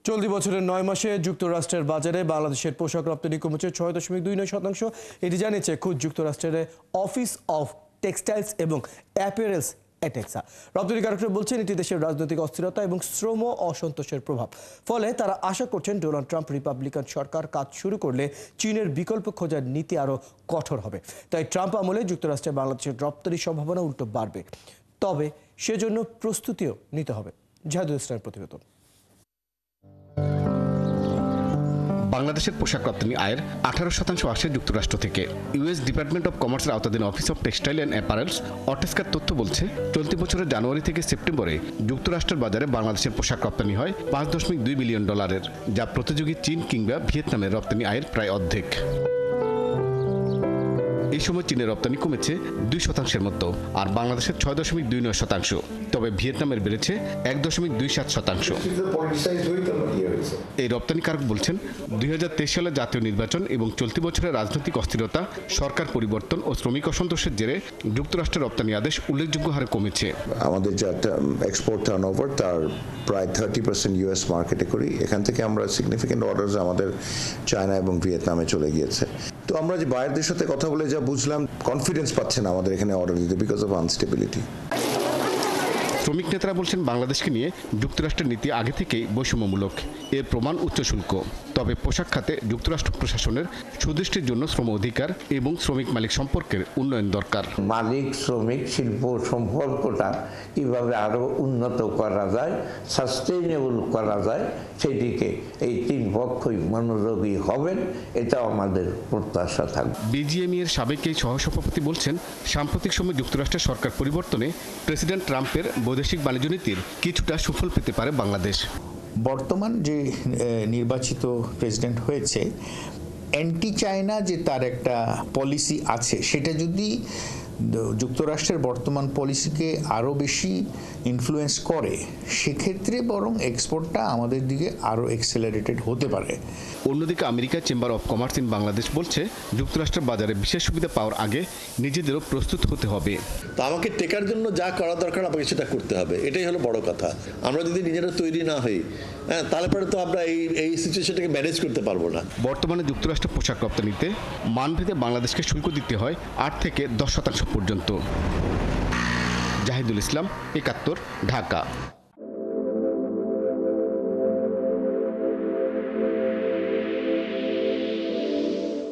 চলতি বছরের ৯ মাসে যুক্তরাষ্ট্রের বাজারে বাংলাদেশের পোশাক রপ্তানি কমেছে ৬.29%। এটি জানিয়েছে খুদ যুক্তরাষ্ট্রের অফিস অফ টেক্সটাইলস এবং অ্যাপারেলস অ্যাটেক্সা। রপ্তানিকারকরা বলছেন এটি দেশের রাজনৈতিক অস্থিরতা এবং শ্রম অসন্তোষের প্রভাব। ফলে তারা আশা করছেন ডোনাল্ড ট্রাম্প রিপাবলিকান সরকার কাজ শুরু করলে চীনের বিকল্প খোঁজার নীতি আরও কঠোর হবে। তাই ট্রাম্প আমলে যুক্তরাষ্ট্রে বাংলাদেশের রপ্তানির সম্ভাবনা উল্টো বাড়বে, তবে সেজন্য প্রস্তুতিও নিতে হবে। জাহিদুল ইসলামের প্রতিবেদন। বাংলাদেশের পোশাক রপ্তানি আয়ের 18% আসে যুক্তরাষ্ট্র থেকে। ইউএস ডিপার্টমেন্ট অফ কমার্সের আওতাধীন office of textile and apparels OTEXA তথ্য বলছে, চলতি বছরের জানুয়ারি থেকে সেপ্টেম্বরে যুক্তরাষ্ট্রের বাজারে বাংলাদেশের পোশাক রপ্তানি হয় $5.2 বিলিয়ন, যা প্রতিযোগী চীন কিংবা ভিয়েতনামের রপ্তানি আয়ের প্রায় অর্ধেক। এই সময় চীনের রপ্তানি কমেছে 2% মতো, আর বাংলাদেশের 6.29%। তবে ভিয়েতনামের বেড়েছে 1.27%। এই রপ্তানিকারক বলছেন 2023 সালে জাতীয় নির্বাচন এবং চলতি বছরের রাজনৈতিক অস্থিরতা, সরকার পরিবর্তন ও শ্রমিক অসন্তোষের জেরে যুক্তরাষ্ট্রের রপ্তানি আদেশ উল্লেখযোগ্য হারে কমেছে। আমাদের যা এক্সপোর্ট টার্নওভার তার প্রায় 30% ইউএস মার্কেটে করি। এখান থেকে আমরা সিগনিফিকেন্ট অর্ডার আমাদের চায়না এবং ভিয়েতনামে চলে গিয়েছে। তো আমরা যে বাইরের সাথে কথা বলে যা বুঝলাম, কনফিডেন্স পাচ্ছে না আমাদের এখানে অর্ডার দিতে বিকজ অফ আনস্টেবিলিটি। শ্রমিক নেতারা বলছেন বাংলাদেশকে নিয়ে যুক্তরাষ্ট্রের নীতি আগে থেকেই বৈষম্যমূলক, এর প্রমাণ উচ্চ শুল্ক। তবে পোশাক খাতে যুক্তরাষ্ট্র প্রশাসনের সুদৃষ্টির জন্য শ্রম অধিকার এবং শ্রমিক মালিক সম্পর্কের উন্নয়ন দরকার। মালিক শ্রমিক শিল্প সম্পর্কটা কিভাবে আরো উন্নত করা যায়, সাস্টেইনেবল করা যায়, সেদিকে এই তিন পক্ষই মনোযোগী হবেন, এটা আমাদের প্রত্যাশা থাকবে। বিজিএমই এর সাবেক এই সহসভাপতি বলছেন, সাম্প্রতিক সময় যুক্তরাষ্ট্রের সরকার পরিবর্তনে প্রেসিডেন্ট ট্রাম্পের বৈদেশিক বাণিজ্য নীতির কিছুটা সুফল পেতে পারে বাংলাদেশ। বর্তমান যে নির্বাচিত প্রেসিডেন্ট হয়েছে, অ্যান্টি চায়না যে তার একটা পলিসি আছে, সেটা যদি যুক্তরাষ্ট্রের বর্তমান পলিসিকে আরও বেশি ইনফ্লুয়েন্স করে, সেক্ষেত্রে বরং এক্সপোর্টটা আমাদের দিকে আরও এক্সেলারেটেড হতে পারে। অন্যদিকে America chamber of commerce in Bangladesh বলছে, যুক্তরাষ্ট্রের বাজারে বিশেষ সুবিধা পাওয়ার আগে নিজেদেরও প্রস্তুত হতে হবে। তো আমাকে টেকার জন্য যা করা দরকার আমাকে সেটা করতে হবে, এটাই হলো বড় কথা। আমরা যদি নিজেরা তৈরি না হই, তাহলে পরে তো আমরা এই সিচুয়েশনটাকে ম্যানেজ করতে পারবো না। বর্তমানে যুক্তরাষ্ট্র পোশাক রপ্তানিতে মানভেদে বাংলাদেশকে শুল্ক দিতে হয় 8 থেকে 10% পর্যন্ত। জাহিদুল ইসলাম, 71, ঢাকা।